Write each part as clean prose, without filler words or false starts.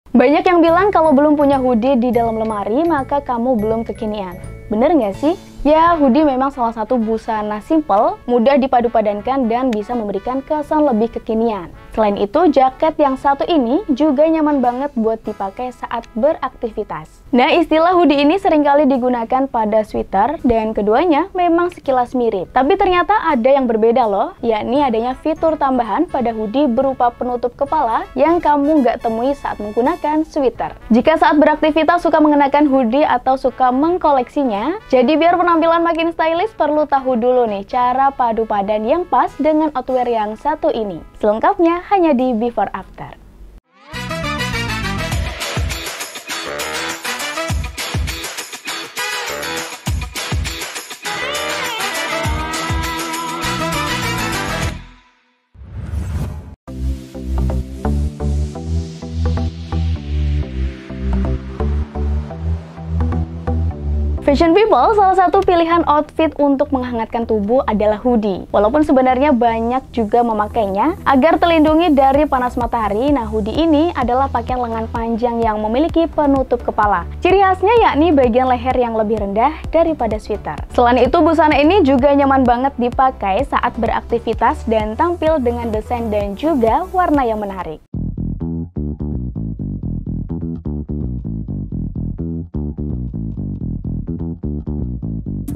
Banyak yang bilang kalau belum punya hoodie di dalam lemari, maka kamu belum kekinian. Bener nggak sih? Ya, hoodie memang salah satu busana simple, mudah dipadu-padankan dan bisa memberikan kesan lebih kekinian. Selain itu, jaket yang satu ini juga nyaman banget buat dipakai saat beraktivitas. Nah, istilah hoodie ini seringkali digunakan pada sweater dan keduanya memang sekilas mirip. Tapi ternyata ada yang berbeda loh, yakni adanya fitur tambahan pada hoodie berupa penutup kepala yang kamu nggak temui saat menggunakan sweater. Jika saat beraktivitas suka mengenakan hoodie atau suka mengkoleksinya, jadi biar penampilan makin stylish perlu tahu dulu nih cara padu padan yang pas dengan outwear yang satu ini. Selengkapnya hanya di Before After. Fashion people, salah satu pilihan outfit untuk menghangatkan tubuh adalah hoodie. Walaupun sebenarnya banyak juga memakainya agar terlindungi dari panas matahari, nah hoodie ini adalah pakaian lengan panjang yang memiliki penutup kepala. Ciri khasnya yakni bagian leher yang lebih rendah daripada sweater. Selain itu, busana ini juga nyaman banget dipakai saat beraktivitas dan tampil dengan desain dan juga warna yang menarik.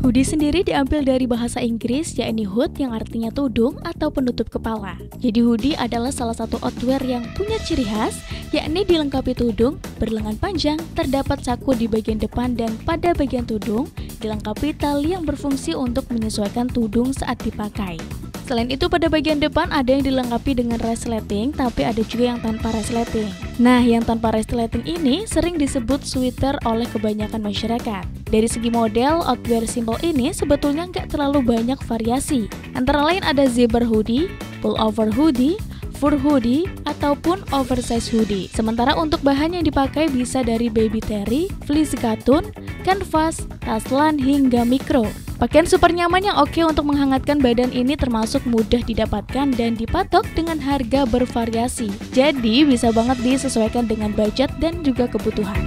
Hoodie sendiri diambil dari bahasa Inggris yakni hood yang artinya tudung atau penutup kepala. Jadi hoodie adalah salah satu outwear yang punya ciri khas yakni dilengkapi tudung, berlengan panjang, terdapat saku di bagian depan dan pada bagian tudung dilengkapi tali yang berfungsi untuk menyesuaikan tudung saat dipakai. Selain itu pada bagian depan ada yang dilengkapi dengan resleting, tapi ada juga yang tanpa resleting. Nah, yang tanpa resleting ini sering disebut sweater oleh kebanyakan masyarakat. Dari segi model, outwear simple ini sebetulnya nggak terlalu banyak variasi. Antara lain ada zebra hoodie, pullover hoodie, fur hoodie, ataupun oversize hoodie. Sementara untuk bahan yang dipakai bisa dari baby terry, fleece cotton, canvas, taslan, hingga mikro. Pakaian super nyaman yang oke untuk menghangatkan badan ini termasuk mudah didapatkan dan dipatok dengan harga bervariasi. Jadi bisa banget disesuaikan dengan budget dan juga kebutuhan.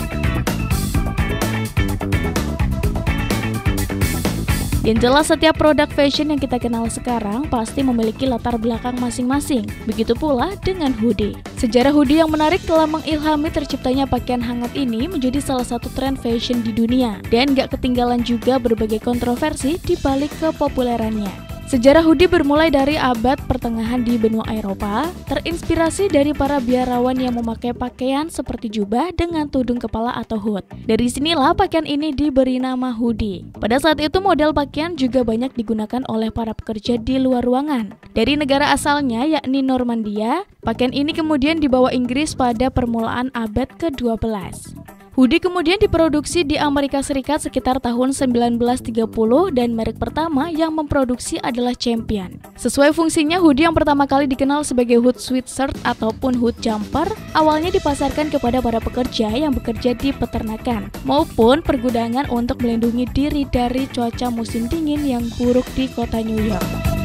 Yang jelas setiap produk fashion yang kita kenal sekarang pasti memiliki latar belakang masing-masing. Begitu pula dengan hoodie. Sejarah hoodie yang menarik telah mengilhami terciptanya pakaian hangat ini menjadi salah satu tren fashion di dunia. Dan gak ketinggalan juga berbagai kontroversi di balik kepopulerannya. Sejarah hoodie bermulai dari abad pertengahan di benua Eropa, terinspirasi dari para biarawan yang memakai pakaian seperti jubah dengan tudung kepala atau hood. Dari sinilah pakaian ini diberi nama hoodie. Pada saat itu model pakaian juga banyak digunakan oleh para pekerja di luar ruangan. Dari negara asalnya yakni Normandia, pakaian ini kemudian dibawa Inggris pada permulaan abad ke-12. Hoodie kemudian diproduksi di Amerika Serikat sekitar tahun 1930 dan merek pertama yang memproduksi adalah Champion. Sesuai fungsinya, hoodie yang pertama kali dikenal sebagai hood sweatshirt ataupun hood jumper awalnya dipasarkan kepada para pekerja yang bekerja di peternakan maupun pergudangan untuk melindungi diri dari cuaca musim dingin yang buruk di kota New York.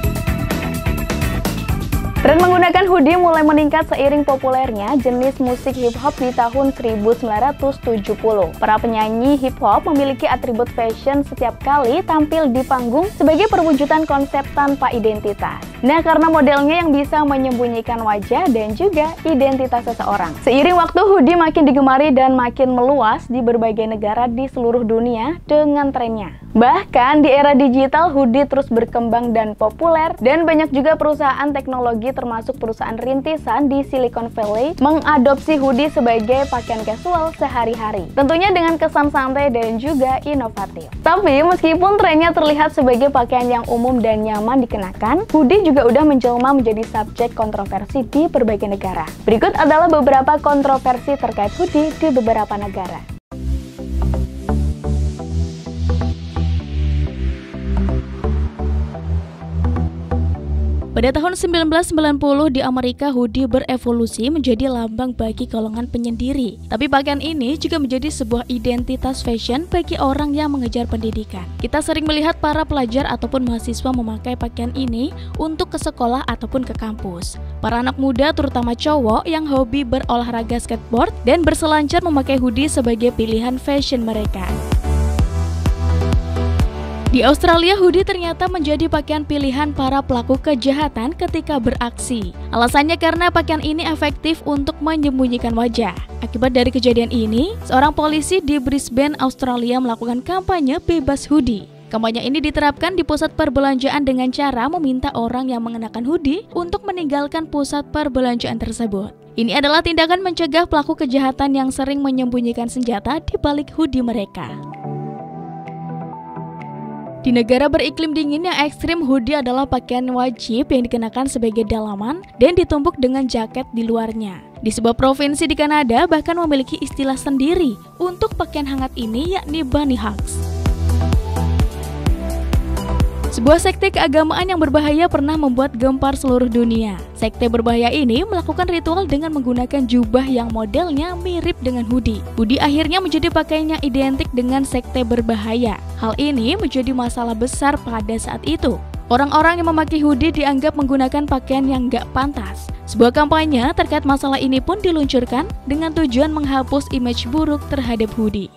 Tren menggunakan hoodie mulai meningkat seiring populernya jenis musik hip-hop di tahun 1970. Para penyanyi hip-hop memiliki atribut fashion setiap kali tampil di panggung sebagai perwujudan konsep tanpa identitas. Nah, karena modelnya yang bisa menyembunyikan wajah dan juga identitas seseorang. Seiring waktu, hoodie makin digemari dan makin meluas di berbagai negara di seluruh dunia dengan trennya. Bahkan di era digital, hoodie terus berkembang dan populer dan banyak juga perusahaan teknologi termasuk perusahaan rintisan di Silicon Valley mengadopsi hoodie sebagai pakaian casual sehari-hari. Tentunya dengan kesan santai dan juga inovatif. Tapi meskipun trennya terlihat sebagai pakaian yang umum dan nyaman dikenakan, hoodie juga udah menjelma menjadi subjek kontroversi di berbagai negara. Berikut adalah beberapa kontroversi terkait hoodie di beberapa negara. Pada tahun 1990 di Amerika, hoodie berevolusi menjadi lambang bagi golongan penyendiri. Tapi pakaian ini juga menjadi sebuah identitas fashion bagi orang yang mengejar pendidikan. Kita sering melihat para pelajar ataupun mahasiswa memakai pakaian ini untuk ke sekolah ataupun ke kampus. Para anak muda terutama cowok yang hobi berolahraga skateboard dan berselancar memakai hoodie sebagai pilihan fashion mereka. Di Australia, hoodie ternyata menjadi pakaian pilihan para pelaku kejahatan ketika beraksi. Alasannya karena pakaian ini efektif untuk menyembunyikan wajah. Akibat dari kejadian ini, seorang polisi di Brisbane, Australia melakukan kampanye bebas hoodie. Kampanye ini diterapkan di pusat perbelanjaan dengan cara meminta orang yang mengenakan hoodie untuk meninggalkan pusat perbelanjaan tersebut. Ini adalah tindakan mencegah pelaku kejahatan yang sering menyembunyikan senjata di balik hoodie mereka. Di negara beriklim dingin yang ekstrim, hoodie adalah pakaian wajib yang dikenakan sebagai dalaman dan ditumpuk dengan jaket di luarnya. Di sebuah provinsi di Kanada bahkan memiliki istilah sendiri untuk pakaian hangat ini, yakni bunny hugs. Sebuah sekte keagamaan yang berbahaya pernah membuat gempar seluruh dunia. Sekte berbahaya ini melakukan ritual dengan menggunakan jubah yang modelnya mirip dengan hoodie. Hoodie akhirnya menjadi pakaian yang identik dengan sekte berbahaya. Hal ini menjadi masalah besar pada saat itu. Orang-orang yang memakai hoodie dianggap menggunakan pakaian yang gak pantas. Sebuah kampanye terkait masalah ini pun diluncurkan dengan tujuan menghapus image buruk terhadap hoodie.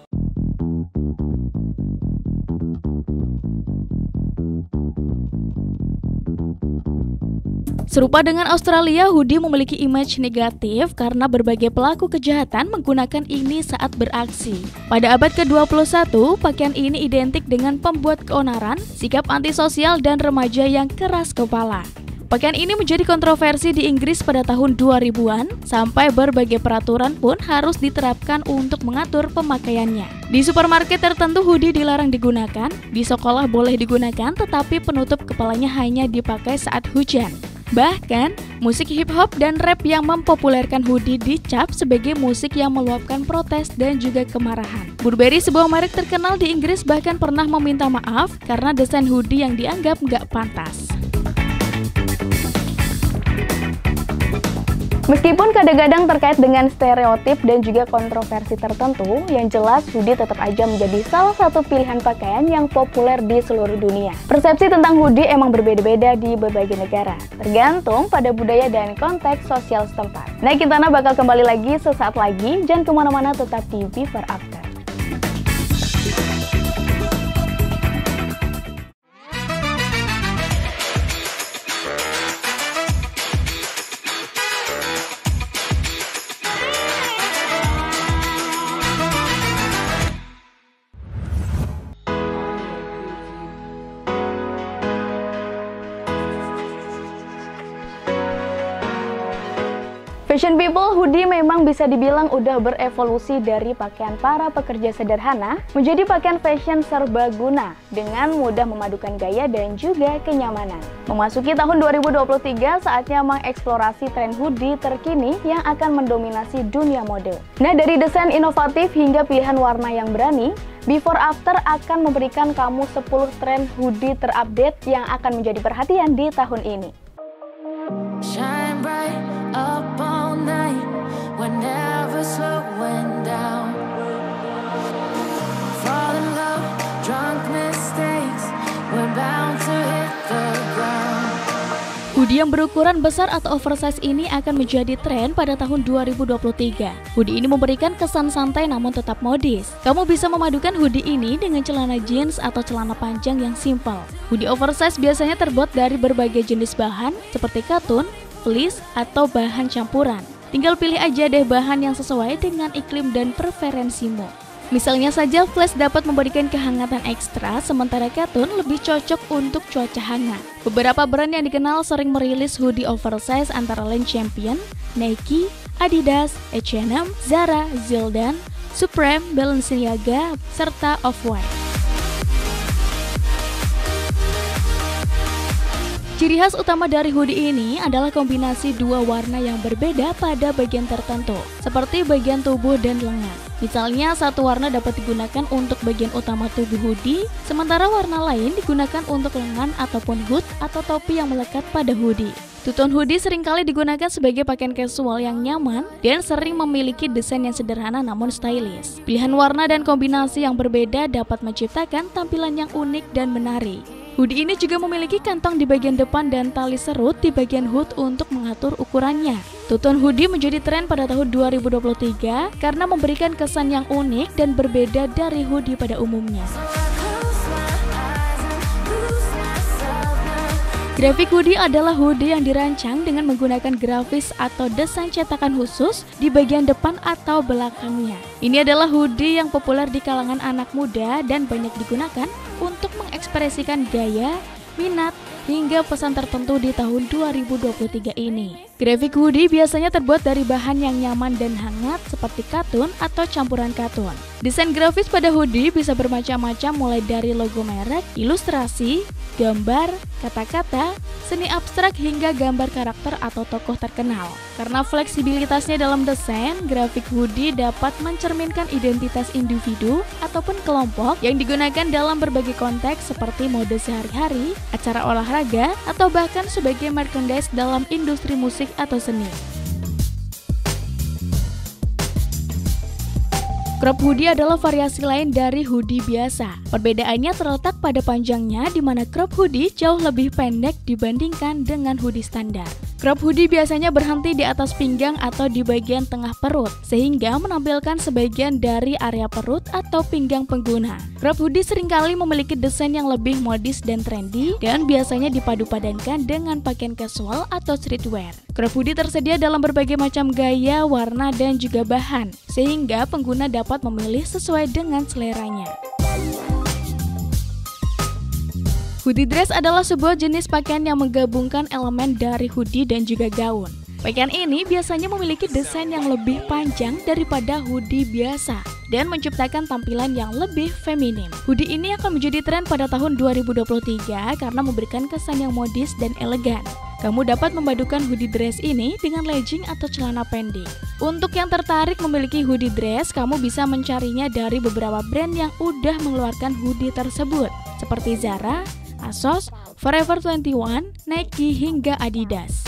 Serupa dengan Australia, hoodie memiliki image negatif karena berbagai pelaku kejahatan menggunakan ini saat beraksi. Pada abad ke-21, pakaian ini identik dengan pembuat keonaran, sikap antisosial, dan remaja yang keras kepala. Pakaian ini menjadi kontroversi di Inggris pada tahun 2000-an, sampai berbagai peraturan pun harus diterapkan untuk mengatur pemakaiannya. Di supermarket tertentu hoodie dilarang digunakan, di sekolah boleh digunakan tetapi penutup kepalanya hanya dipakai saat hujan. Bahkan, musik hip-hop dan rap yang mempopulerkan hoodie dicap sebagai musik yang meluapkan protes dan juga kemarahan. Burberry, sebuah merek terkenal di Inggris, bahkan pernah meminta maaf karena desain hoodie yang dianggap nggak pantas. Meskipun kadang-kadang terkait dengan stereotip dan juga kontroversi tertentu, yang jelas hoodie tetap aja menjadi salah satu pilihan pakaian yang populer di seluruh dunia. Persepsi tentang hoodie emang berbeda-beda di berbagai negara, tergantung pada budaya dan konteks sosial setempat. Nah, Kintana bakal kembali lagi sesaat lagi, jangan kemana-mana, tetap di Before After. Fashion people, hoodie memang bisa dibilang udah berevolusi dari pakaian para pekerja sederhana menjadi pakaian fashion serbaguna dengan mudah memadukan gaya dan juga kenyamanan. Memasuki tahun 2023, saatnya mengeksplorasi tren hoodie terkini yang akan mendominasi dunia mode. Nah, dari desain inovatif hingga pilihan warna yang berani, Before After akan memberikan kamu 10 tren hoodie terupdate yang akan menjadi perhatian di tahun ini. Shine bright up all night, we're never slowing down. Fall in love, drunk mistakes, we're bound to hit the ground. Hoodie yang berukuran besar atau oversize ini akan menjadi tren pada tahun 2023. Hoodie ini memberikan kesan santai namun tetap modis. Kamu bisa memadukan hoodie ini dengan celana jeans atau celana panjang yang simpel. Hoodie oversize biasanya terbuat dari berbagai jenis bahan seperti katun, fleece, atau bahan campuran. Tinggal pilih aja deh bahan yang sesuai dengan iklim dan preferensimu. Misalnya saja fleece dapat memberikan kehangatan ekstra, sementara katun lebih cocok untuk cuaca hangat. Beberapa brand yang dikenal sering merilis hoodie oversize antara lain Champion, Nike, Adidas, H&M, Zara, Zildan, Supreme, Balenciaga, serta Off-White. Ciri khas utama dari hoodie ini adalah kombinasi dua warna yang berbeda pada bagian tertentu, seperti bagian tubuh dan lengan. Misalnya, satu warna dapat digunakan untuk bagian utama tubuh hoodie, sementara warna lain digunakan untuk lengan ataupun hood atau topi yang melekat pada hoodie. Two-tone hoodie seringkali digunakan sebagai pakaian casual yang nyaman dan sering memiliki desain yang sederhana namun stylish. Pilihan warna dan kombinasi yang berbeda dapat menciptakan tampilan yang unik dan menarik. Hoodie ini juga memiliki kantong di bagian depan dan tali serut di bagian hood untuk mengatur ukurannya. Two-tone hoodie menjadi tren pada tahun 2023 karena memberikan kesan yang unik dan berbeda dari hoodie pada umumnya. Grafik hoodie adalah hoodie yang dirancang dengan menggunakan grafis atau desain cetakan khusus di bagian depan atau belakangnya. Ini adalah hoodie yang populer di kalangan anak muda dan banyak digunakan untuk mengekspresikan gaya, minat, hingga pesan tertentu di tahun 2023 ini. Grafik hoodie biasanya terbuat dari bahan yang nyaman dan hangat seperti katun atau campuran katun. Desain grafis pada hoodie bisa bermacam-macam mulai dari logo merek, ilustrasi, gambar, kata-kata, seni abstrak hingga gambar karakter atau tokoh terkenal. Karena fleksibilitasnya dalam desain, grafik hoodie dapat mencerminkan identitas individu ataupun kelompok yang digunakan dalam berbagai konteks seperti mode sehari-hari, acara olahraga, atau bahkan sebagai merchandise dalam industri musik atau seni. Crop hoodie adalah variasi lain dari hoodie biasa. Perbedaannya terletak pada panjangnya, di mana crop hoodie jauh lebih pendek dibandingkan dengan hoodie standar. Crop hoodie biasanya berhenti di atas pinggang atau di bagian tengah perut, sehingga menampilkan sebagian dari area perut atau pinggang pengguna. Crop hoodie seringkali memiliki desain yang lebih modis dan trendy, dan biasanya dipadu-padankan dengan pakaian casual atau streetwear. Crop hoodie tersedia dalam berbagai macam gaya, warna, dan juga bahan, sehingga pengguna dapat memilih sesuai dengan seleranya. Hoodie dress adalah sebuah jenis pakaian yang menggabungkan elemen dari hoodie dan juga gaun. Pakaian ini biasanya memiliki desain yang lebih panjang daripada hoodie biasa dan menciptakan tampilan yang lebih feminim. Hoodie ini akan menjadi tren pada tahun 2023 karena memberikan kesan yang modis dan elegan. Kamu dapat memadukan hoodie dress ini dengan legging atau celana pendek. Untuk yang tertarik memiliki hoodie dress, kamu bisa mencarinya dari beberapa brand yang udah mengeluarkan hoodie tersebut, seperti Zara, Asos, Forever 21, Nike, hingga Adidas.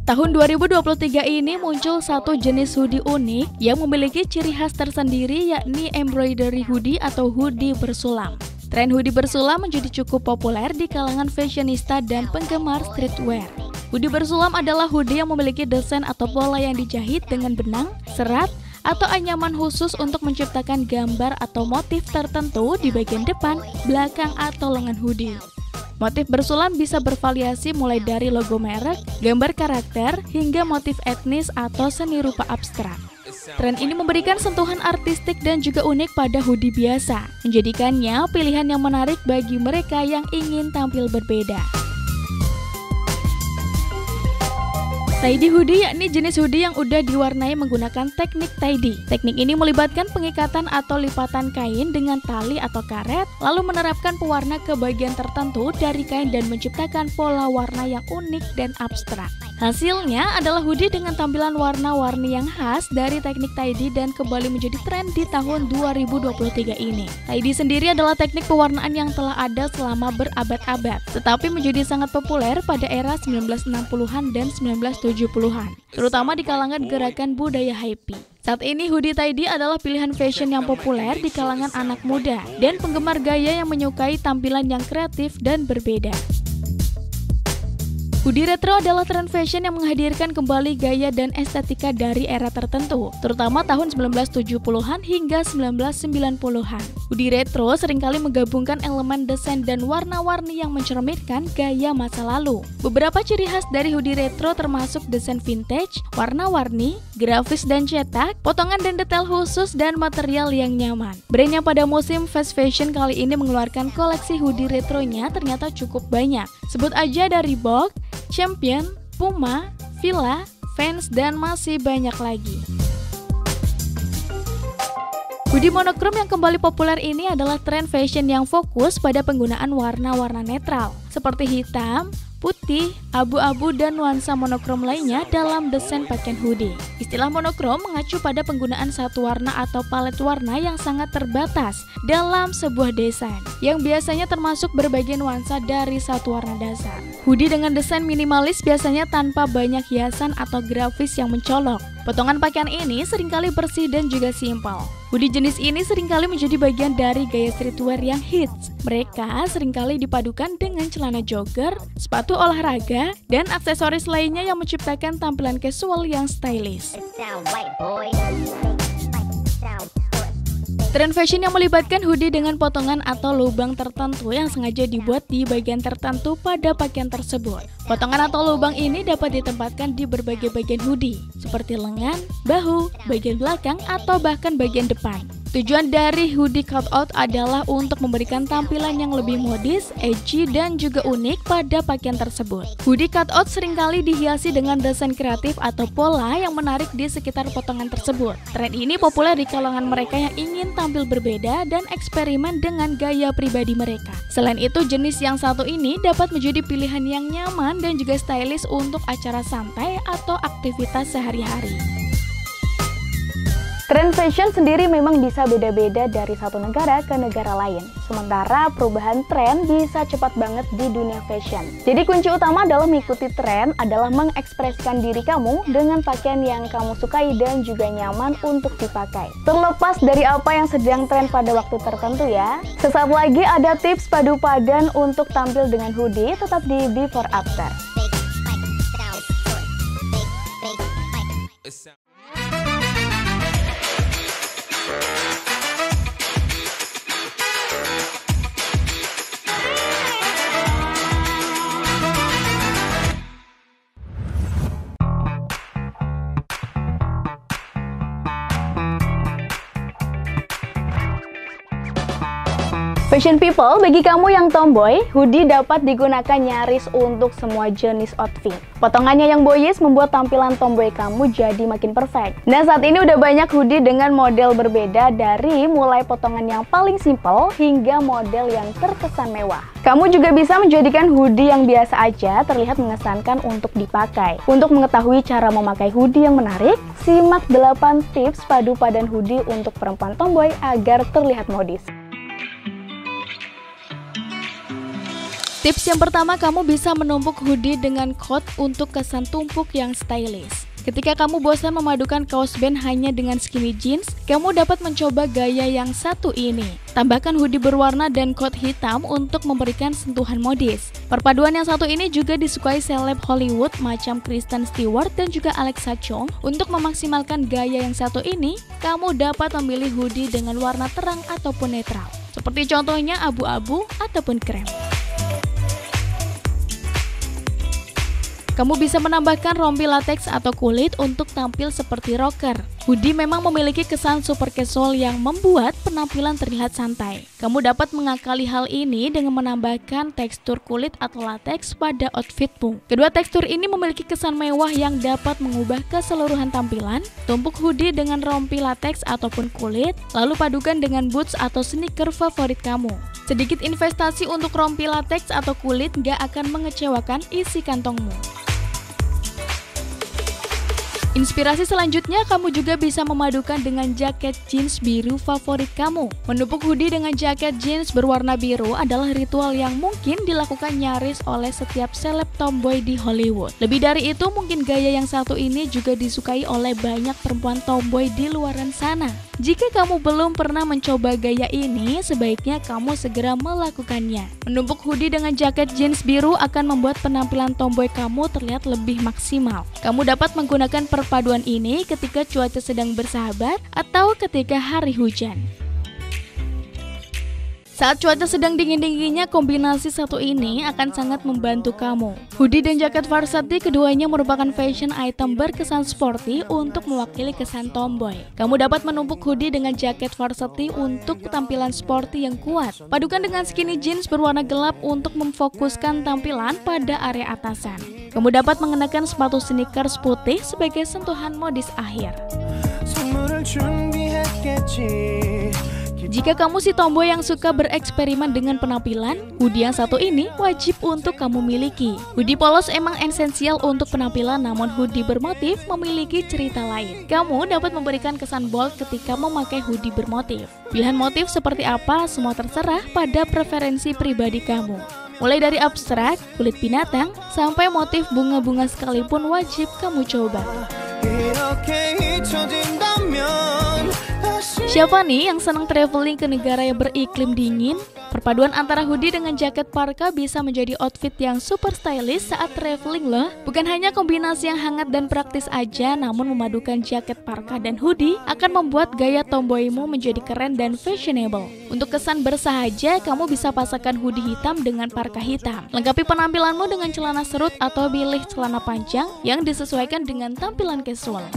Tahun 2023 ini muncul satu jenis hoodie unik yang memiliki ciri khas tersendiri, yakni embroidery hoodie atau hoodie bersulam. Tren hoodie bersulam menjadi cukup populer di kalangan fashionista dan penggemar streetwear. Hoodie bersulam adalah hoodie yang memiliki desain atau pola yang dijahit dengan benang, serat, atau anyaman khusus untuk menciptakan gambar atau motif tertentu di bagian depan, belakang, atau lengan hoodie. Motif bersulam bisa bervariasi mulai dari logo merek, gambar karakter, hingga motif etnis atau seni rupa abstrak. Tren ini memberikan sentuhan artistik dan juga unik pada hoodie biasa, menjadikannya pilihan yang menarik bagi mereka yang ingin tampil berbeda. Tie-dye hoodie yakni jenis hoodie yang udah diwarnai menggunakan teknik tie-dye. Teknik ini melibatkan pengikatan atau lipatan kain dengan tali atau karet, lalu menerapkan pewarna ke bagian tertentu dari kain dan menciptakan pola warna yang unik dan abstrak. Hasilnya adalah hoodie dengan tampilan warna-warni yang khas dari teknik tie-dye dan kembali menjadi tren di tahun 2023 ini. Tie-dye sendiri adalah teknik pewarnaan yang telah ada selama berabad-abad, tetapi menjadi sangat populer pada era 1960-an dan 1970-an, terutama di kalangan gerakan budaya hippie. Saat ini hoodie tie-dye adalah pilihan fashion yang populer di kalangan anak muda dan penggemar gaya yang menyukai tampilan yang kreatif dan berbeda. Hoodie retro adalah tren fashion yang menghadirkan kembali gaya dan estetika dari era tertentu, terutama tahun 1970-an hingga 1990-an. Hoodie retro seringkali menggabungkan elemen desain dan warna-warni yang mencerminkan gaya masa lalu. Beberapa ciri khas dari hoodie retro termasuk desain vintage, warna-warni, grafis dan cetak, potongan dan detail khusus, dan material yang nyaman. Brand yang pada musim fast fashion kali ini mengeluarkan koleksi hoodie retronya ternyata cukup banyak. Sebut aja dari Reebok, Champion, Puma, Fila, Vans, dan masih banyak lagi. Hoodie monokrom yang kembali populer ini adalah tren fashion yang fokus pada penggunaan warna-warna netral seperti hitam, putih, abu-abu, dan nuansa monokrom lainnya dalam desain pakaian hoodie. Istilah monokrom mengacu pada penggunaan satu warna atau palet warna yang sangat terbatas dalam sebuah desain, yang biasanya termasuk berbagai nuansa dari satu warna dasar. Hoodie dengan desain minimalis biasanya tanpa banyak hiasan atau grafis yang mencolok. Potongan pakaian ini seringkali bersih dan juga simpel. Hoodie jenis ini seringkali menjadi bagian dari gaya streetwear yang hits. Mereka seringkali dipadukan dengan celana jogger, sepatu olahraga, dan aksesoris lainnya yang menciptakan tampilan casual yang stylish. Tren fashion yang melibatkan hoodie dengan potongan atau lubang tertentu yang sengaja dibuat di bagian tertentu pada pakaian tersebut. Potongan atau lubang ini dapat ditempatkan di berbagai bagian hoodie, seperti lengan, bahu, bagian belakang, atau bahkan bagian depan. Tujuan dari hoodie cutout adalah untuk memberikan tampilan yang lebih modis, edgy, dan juga unik pada pakaian tersebut. Hoodie cutout seringkali dihiasi dengan desain kreatif atau pola yang menarik di sekitar potongan tersebut. Tren ini populer di kalangan mereka yang ingin tampil berbeda dan eksperimen dengan gaya pribadi mereka. Selain itu, jenis yang satu ini dapat menjadi pilihan yang nyaman dan juga stylish untuk acara santai atau aktivitas sehari-hari. Tren fashion sendiri memang bisa beda-beda dari satu negara ke negara lain. Sementara perubahan tren bisa cepat banget di dunia fashion. Jadi kunci utama dalam mengikuti tren adalah mengekspresikan diri kamu dengan pakaian yang kamu sukai dan juga nyaman untuk dipakai. Terlepas dari apa yang sedang tren pada waktu tertentu ya. Sesaat lagi ada tips padu padan untuk tampil dengan hoodie, tetap di Before After. Fashion people, bagi kamu yang tomboy, hoodie dapat digunakan nyaris untuk semua jenis outfit. Potongannya yang boyish membuat tampilan tomboy kamu jadi makin perfect. Nah, saat ini udah banyak hoodie dengan model berbeda, dari mulai potongan yang paling simple hingga model yang terkesan mewah. Kamu juga bisa menjadikan hoodie yang biasa aja terlihat mengesankan untuk dipakai. Untuk mengetahui cara memakai hoodie yang menarik, simak 8 tips padu padan hoodie untuk perempuan tomboy agar terlihat modis. Tips yang pertama, kamu bisa menumpuk hoodie dengan coat untuk kesan tumpuk yang stylish. Ketika kamu bosan memadukan kaos band hanya dengan skinny jeans, kamu dapat mencoba gaya yang satu ini. Tambahkan hoodie berwarna dan coat hitam untuk memberikan sentuhan modis. Perpaduan yang satu ini juga disukai seleb Hollywood macam Kristen Stewart dan juga Alexa Chung. Untuk memaksimalkan gaya yang satu ini, kamu dapat memilih hoodie dengan warna terang ataupun netral, seperti contohnya abu-abu ataupun krem. Kamu bisa menambahkan rompi latex atau kulit untuk tampil seperti rocker. Hoodie memang memiliki kesan super casual yang membuat penampilan terlihat santai. Kamu dapat mengakali hal ini dengan menambahkan tekstur kulit atau latex pada outfitmu. Kedua tekstur ini memiliki kesan mewah yang dapat mengubah keseluruhan tampilan. Tumpuk hoodie dengan rompi latex ataupun kulit, lalu padukan dengan boots atau sneaker favorit kamu. Sedikit investasi untuk rompi latex atau kulit gak akan mengecewakan isi kantongmu. Inspirasi selanjutnya, kamu juga bisa memadukan dengan jaket jeans biru favorit kamu. Menumpuk hoodie dengan jaket jeans berwarna biru adalah ritual yang mungkin dilakukan nyaris oleh setiap seleb tomboy di Hollywood. Lebih dari itu, mungkin gaya yang satu ini juga disukai oleh banyak perempuan tomboy di luaran sana. Jika kamu belum pernah mencoba gaya ini, sebaiknya kamu segera melakukannya. Menumpuk hoodie dengan jaket jeans biru akan membuat penampilan tomboy kamu terlihat lebih maksimal. Kamu dapat menggunakan perpaduan ini ketika cuaca sedang bersahabat atau ketika hari hujan. Saat cuaca sedang dingin-dinginnya, kombinasi satu ini akan sangat membantu kamu. Hoodie dan jaket varsity keduanya merupakan fashion item berkesan sporty untuk mewakili kesan tomboy. Kamu dapat menumpuk hoodie dengan jaket varsity untuk tampilan sporty yang kuat. Padukan dengan skinny jeans berwarna gelap untuk memfokuskan tampilan pada area atasan. Kamu dapat mengenakan sepatu sneakers putih sebagai sentuhan modis akhir. Jika kamu si tomboy yang suka bereksperimen dengan penampilan, hoodie yang satu ini wajib untuk kamu miliki. Hoodie polos emang esensial untuk penampilan, namun hoodie bermotif memiliki cerita lain. Kamu dapat memberikan kesan bold ketika memakai hoodie bermotif. Pilihan motif seperti apa semua terserah pada preferensi pribadi kamu. Mulai dari abstrak, kulit binatang, sampai motif bunga-bunga sekalipun wajib kamu coba. Siapa nih yang senang traveling ke negara yang beriklim dingin? Perpaduan antara hoodie dengan jaket parka bisa menjadi outfit yang super stylish saat traveling loh. Bukan hanya kombinasi yang hangat dan praktis aja, namun memadukan jaket parka dan hoodie akan membuat gaya tomboymu menjadi keren dan fashionable. Untuk kesan bersahaja, kamu bisa pasangkan hoodie hitam dengan parka hitam. Lengkapi penampilanmu dengan celana serut atau pilih celana panjang yang disesuaikan dengan tampilan casual.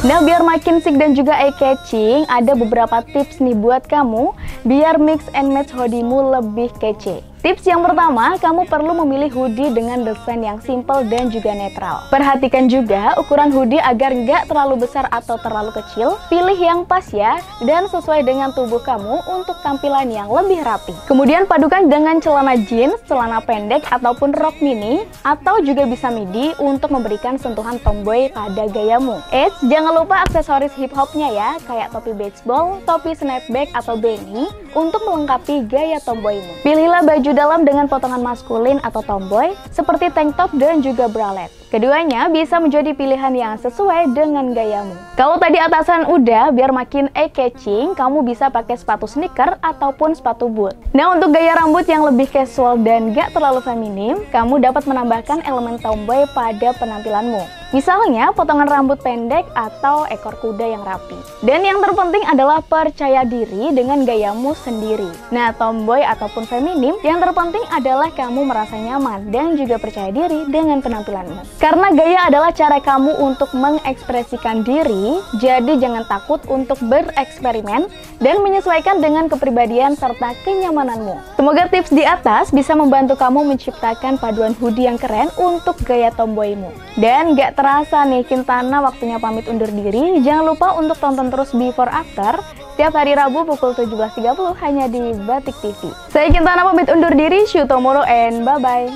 Nah, biar makin chic dan juga eye-catching, ada beberapa tips nih buat kamu biar mix and match hoodie-mu lebih kece. Tips yang pertama, kamu perlu memilih hoodie dengan desain yang simple dan juga netral. Perhatikan juga ukuran hoodie agar nggak terlalu besar atau terlalu kecil. Pilih yang pas ya, dan sesuai dengan tubuh kamu untuk tampilan yang lebih rapi. Kemudian padukan dengan celana jeans, celana pendek, ataupun rok mini, atau juga bisa midi untuk memberikan sentuhan tomboy pada gayamu. Jangan lupa aksesoris hip hopnya ya, kayak topi baseball, topi snapback, atau beanie untuk melengkapi gaya tomboymu. Pilihlah baju dalam dengan potongan maskulin atau tomboy seperti tank top dan juga bralette. Keduanya bisa menjadi pilihan yang sesuai dengan gayamu. Kalau tadi atasan udah, biar makin eye-catching, kamu bisa pakai sepatu sneaker ataupun sepatu boot. Nah, untuk gaya rambut yang lebih casual dan gak terlalu feminim, kamu dapat menambahkan elemen tomboy pada penampilanmu. Misalnya, potongan rambut pendek atau ekor kuda yang rapi. Dan yang terpenting adalah percaya diri dengan gayamu sendiri. Nah, tomboy ataupun feminim, yang terpenting adalah kamu merasa nyaman dan juga percaya diri dengan penampilanmu. Karena gaya adalah cara kamu untuk mengekspresikan diri, jadi jangan takut untuk bereksperimen dan menyesuaikan dengan kepribadian serta kenyamananmu. Semoga tips di atas bisa membantu kamu menciptakan paduan hoodie yang keren untuk gaya tomboymu. Dan gak terasa nih, Kintana waktunya pamit undur diri. Jangan lupa untuk tonton terus Before After setiap hari Rabu pukul 17.30 hanya di Batik TV. Saya Kintana pamit undur diri, see you tomorrow and bye-bye.